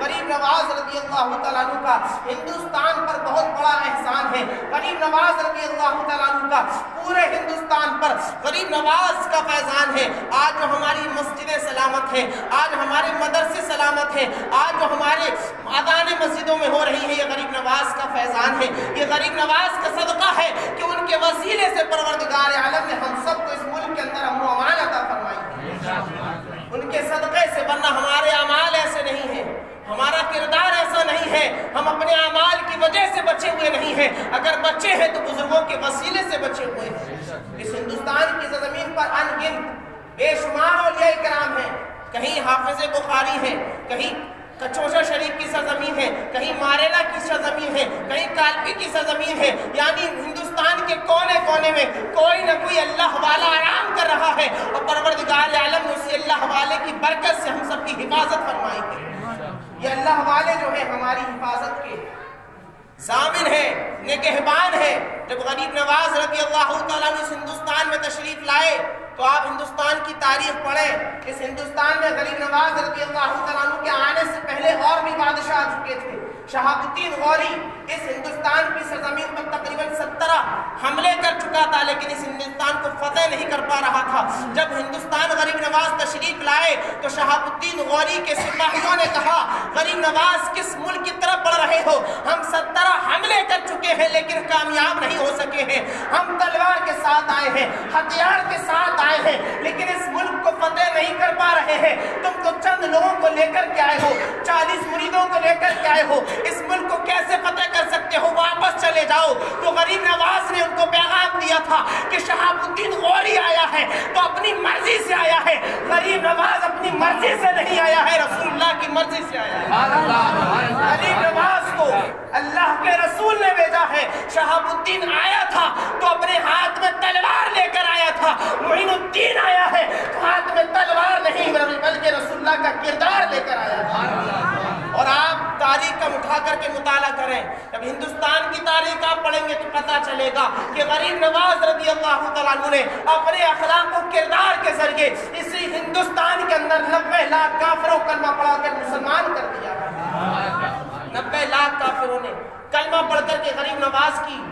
غریب نواز رضی اللہ تعالیٰ عنہ کا ہندوستان پر بہت بڑا احسان ہے۔ غریب نواز رضی اللہ تعالیٰ عنہ کا پورے ہندوستان پر غریب نواز کا فیضان ہے۔ آج جو ہماری مسجدیں سلامت ہیں، آج ہمارے مدرسے سلامت ہیں، آج جو ہمارے اذانیں مسجدوں میں ہو رہی ہیں، یہ غریب نواز کا فیضان ہے، یہ غریب نواز کا صدقہ ہے کہ ان کے وسیلے سے پروردگار عالم نے ہم سب کو اس ملک کے اندر امن و امان عطا فرمائی ہے، ان کے صدقے سے، ورنہ ہمارے اعمال ایسے نہیں ہیں، ہمارا کردار ایسا نہیں ہے، ہم اپنے اعمال کی وجہ سے بچے ہوئے نہیں ہیں، اگر بچے ہیں تو بزرگوں کے وسیلے سے بچے ہوئے ہیں۔ اس ہندوستان کی زمین پر ان گنت بے شمار اولیاء کرام ہیں، کہیں حافظ بخاری ہیں، کہیں کچوشا شریف کی سرزمین ہے، کہیں مارینا کی سرزمین ہے، کہیں کالپی کی سرزمین ہے، یعنی ہندوستان کے کونے کونے میں کوئی نہ کوئی اللہ والا آرام کر رہا ہے، اور پروردگار عالم نے اسی اللہ والے کی برکت سے ہم سب کی حفاظت فرمائی ہے۔ یہ اللہ والے جو ہیں ہماری حفاظت کے ضامن ہے، نگہبان ہے۔ جب غریب نواز رضی اللہ تعالیٰ عنہ اس ہندوستان میں تشریف لائے تو آپ ہندوستان کی تاریخ پڑھیں، اس ہندوستان میں غریب نواز رضی اللہ تعالیٰ عنہ کے آنے سے پہلے اور بھی بادشاہ آ چکے تھے۔ شہاب الدین غوری اس ہندوستان کی سرزمین پر تقریباً 17 حملے کر چکا تھا، لیکن اس ہندوستان کو فتح نہیں کر پا رہا تھا۔ جب ہندوستان غریب نواز تشریف لائے تو شہاب الدین غوری کے سپاہیوں نے کہا، غریب نواز کس ملک کی طرف بڑھ رہے ہو؟ ہم 17 حملے کر چکے ہیں لیکن کامیاب نہیں ہو سکے ہیں، ہم تلوار کے ساتھ آئے ہیں، ہتھیار کے ساتھ آئے ہیں، لیکن اس ملک کو فتح نہیں کر پا رہے ہیں۔ تم تو چند لوگوں کو لے کر کے آئے ہو، 40 مریدوں کو لے کر کے آئے ہو، اس ملک کو کیسے فتح کر سکتے ہو؟ واپس چلے جاؤ۔ تو غریب نواز نے ان کو پیغام دیا تھا کہ شہاب الدین غوری آیا ہے تو اپنی مرضی سے آیا ہے، غریب نواز اپنی مرضی سے نہیں آیا ہے، رسول اللہ کی مرضی سے آیا ہے۔ غریب نواز کو اللہ کے رسول نے بھیجا ہے۔ شہاب الدین آیا تھا تو اپنے ہاتھ میں تلوار لے کر آیا تھا، معین الدین آیا ہے تو ہاتھ میں تلوار نہیں بلکہ رسول اللہ کا کردار لے کر آیا ہے۔ اور آپ تاریخ کا اٹھا کر کے مطالعہ کریں، جب ہندوستان کی تاریخ آپ پڑھیں گے تو پتہ چلے گا کہ غریب نواز رضی اللہ تعالیٰ عنہ نے اپنے اخلاق و کردار کے ذریعے اسی ہندوستان کے اندر 90 لاکھ کافروں کو کلمہ پڑھا کر مسلمان کر دیا۔ 90 لاکھ کافروں نے کلمہ پڑھ کر کے غریب نواز کی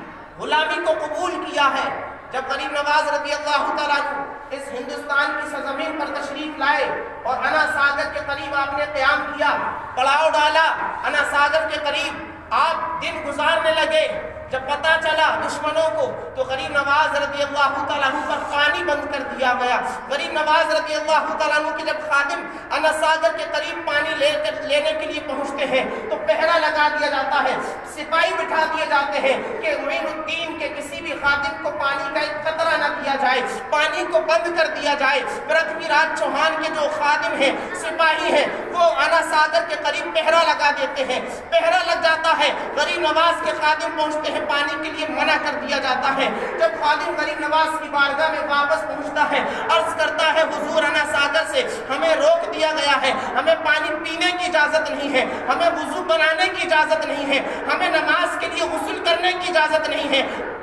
غلامی کو قبول کیا ہے۔ جب غریب نواز رضی اللہ تعالیٰ عنہ اس ہندوستان کی سرزمین پر تشریف لائے اور انا ساگر کے قریب آپ نے قیام کیا، پڑاؤ ڈالا، انا ساگر کے قریب آپ دن گزارنے لگے، جب پتہ چلا دشمنوں کو تو غریب نواز رضی اللہ تعالیٰ عنہ پر پانی بند کر دیا گیا۔ غریب نواز رضی اللہ تعالیٰ عنہ کے جب خادم انا ساگر کے قریب پانی لینے کے لیے پہنچتے ہیں تو پہرا لگا دیا جاتا ہے، سپاہی بٹھا دیے جاتے ہیں کہ معین الدین کے کسی بھی خادم کو پانی کا ایک قطرہ نہ دیا جائے، پانی کو بند کر دیا جائے۔ پرتھوی راج چوہان کے جو خادم ہیں، سپاہی ہیں، وہ انا ساگر کے قریب پہرا لگا دیتے ہیں، پہرا لگ جاتا ہے، غریب نواز کے خادم پہنچتے ہیں، پانی کے لیے منع کر دیا جاتا ہے۔ جب خادم غریب نواز کی بارگاہ میں واپس پہنچتا ہے، عرض کرتا ہے حضور انا ساگر سے ہمیں روک دیا گیا ہے، ہمیں پانی پینے کی اجازت نہیں ہے، ہمیں وضو بنانے کی اجازت نہیں ہے، ہمیں نماز کے لیے غسل کرنے کی اجازت نہیں ہے۔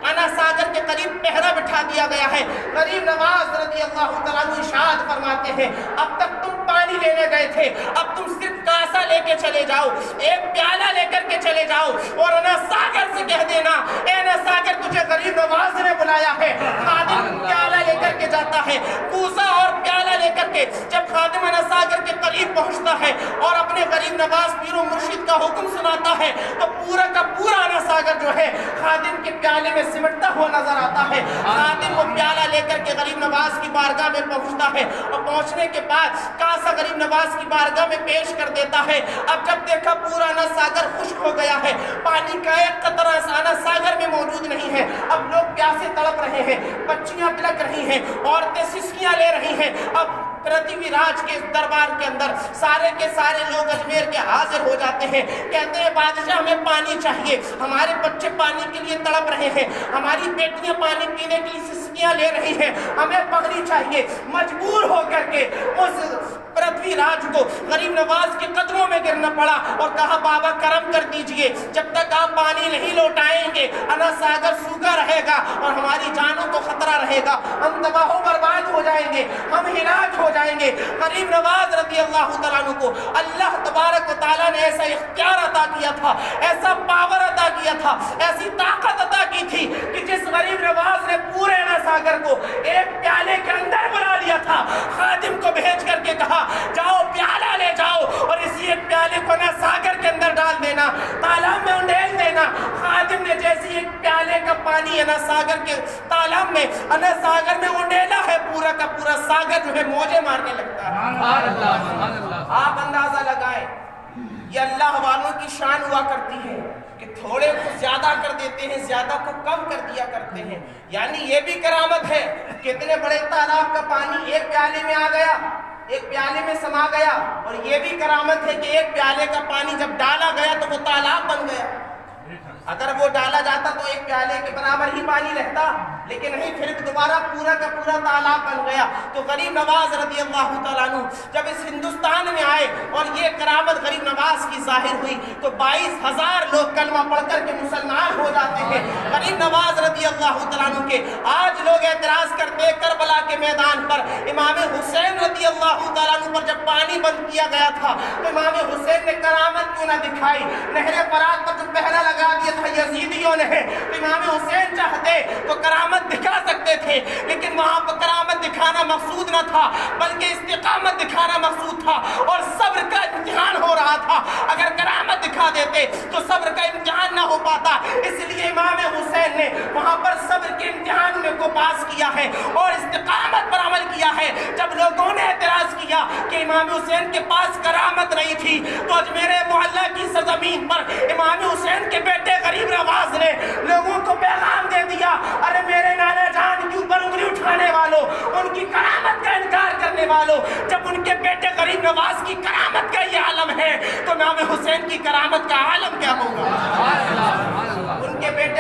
انا ساگر کے قریب پہرا بٹھا دیا گیا ہے۔ غریب نواز رضی اللہ تعالیٰ عنہ ارشاد فرماتے ہیں، اب تک تم پانی لینے گئے تھے، اب تم صرف کاسا لے کے چلے جاؤ، ایک پیالہ لے کر کے چلے جاؤ اور انا ساگر سے کہہ دینا، اے انا ساگر تجھے غریب نواز نے بلایا ہے۔ خادم پیالہ لے کر کے جاتا ہے، کوسا اور پیالہ لے کر کے جب خادم انا ساگر کے قریب پہنچتا ہے اور اپنے غریب نواز پیر و مرشد کا حکم سناتا ہے تو پورا کا پورا انا ساگر جو ہے خادم کے پیالے میں سمٹتا ہوا نظر آتا ہے۔ خادم وہ پیالہ لے کر کے غریب نواز کی بارگاہ میں پہنچتا ہے اور پہنچنے کے بعد کاسا غریب نواز کی بارگاہ میں پیش کر دیتا ہے۔ اب جب دیکھا پورا انا ساگر خشک ہو گیا ہے، پانی کا ایک قطرہ انا ساگر میں موجود نہیں ہے، اب لوگ پیاسے تڑپ رہے ہیں، بچیاں بلک رہی ہیں، عورتیں سسکیاں لے رہی ہیں۔ اب پرتھوی راج کے دربار کے اندر سارے کے سارے لوگ اجمیر کے حاضر ہو جاتے ہیں، کہتے ہیں بادشاہ ہمیں پانی چاہیے، ہمارے بچے پانی کے لیے تڑپ رہے ہیں، ہماری بیٹیاں پانی پینے کے لیے سسکیاں لے رہی ہیں، ہمیں پانی چاہیے۔ مجبور ہو کر کے اس پرتھوی راج کو غریب نواز کے قدموں میں گرنا پڑا اور کہا بابا کرم کر دیجئے، جب تک آپ پانی نہیں لوٹائیں گے انا ساگر سوکھا رہے گا اور ہماری جانوں کو خطرہ رہے گا، ہم تباہ و برباد ہو جائیں گے، ہم ہلاک ہو جائیں گے۔ غریب نواز رضی اللہ تعالیٰ عنہ کو اللہ تبارک و تعالیٰ عطا کیا تھا، ایسا پاور عطا کیا تھا، ایسی طاقت عطا کی تھی کہ جس غریب نواز نے پورے نا ساگر کو ایک پیالے کے اندر بنا لیا تھا، خادم کو بھیج کر کے کہا جاؤ پیالہ لے جاؤ اور اسی ایک پیالے کو نا ساگر کے اندر ڈال دینا، تالاب میں انڈیل دینا۔ خادم نے جیسی ایک پیالے کا پانی نا ساگر کے تالاب میں نا ساگر میں انڈیلا ہے، پورا کا پورا ساگر جو ہے موجے مارنے لگتا ہے۔ آپ اندازہ لگائیں یہ اللہ والوں کی شان ہوا کرتی ہے کہ تھوڑے کو زیادہ کر دیتے ہیں، زیادہ کو کم کر دیا کرتے ہیں۔ یعنی یہ بھی کرامت ہے کہ اتنے بڑے تالاب کا پانی ایک پیالے میں آ گیا، ایک پیالے میں سما گیا، اور یہ بھی کرامت ہے کہ ایک پیالے کا پانی جب ڈالا گیا تو وہ تالاب بن گیا۔ اگر وہ ڈالا جاتا تو ایک پیالے کے برابر ہی پانی رہتا، لیکن نہیں، پھر دوبارہ پورا کا پورا تالاب بن گیا۔ تو غریب نواز رضی اللہ تعالیٰ عنہ جب اس ہندوستان میں آئے اور یہ کرامت غریب نواز کی ظاہر ہوئی تو 22,000 لوگ کلمہ پڑھ کر کے مسلمان ہو جاتے ہیں غریب نواز رضی اللہ تعالیٰ عنہ کے۔ آج لوگ اعتراض کرتے ہیں کربلا کے میدان پر امام حسین رضی اللہ تعالیٰ عنہ پر جب پانی بند کیا گیا تھا تو امام حسین نے کرامت کیوں نہ دکھائی؟ نہر فرات پر جو پہرا لگا دیا تھا یزیدیوں نے، امام حسین چاہتے تو کرامت دکھا سکتے تھے، لیکن وہاں پر کرامت دکھانا مقصود نہ تھا بلکہ استقامت دکھانا مقصود تھا، اور صبر کا امتحان ہو رہا تھا۔ اگر کرامت دکھا دیتے تو صبر کا امتحان نہ ہو پاتا، اس لیے امام حسین نے وہاں پر صبر کے امتحان میں کو پاس کیا ہے اور استقامت پر عمل کیا ہے۔ جب لوگوں نے اعتراض کیا کہ امام حسین کے پاس کرامت نہیں تھی تو اجمیر معلیٰ کی سرزمین پر امام حسین کے بیٹے غریب نواز نے لوگوں کو پیغام دے دیا، ارے میرے نانا جان کے اوپر انگلی اٹھانے والوں، ان کی کرامت کا انکار کرنے والوں، جب ان کے بیٹے غریب نواز کی کرامت کا یہ عالم ہے تو امام حسین کی کرامت کا عالم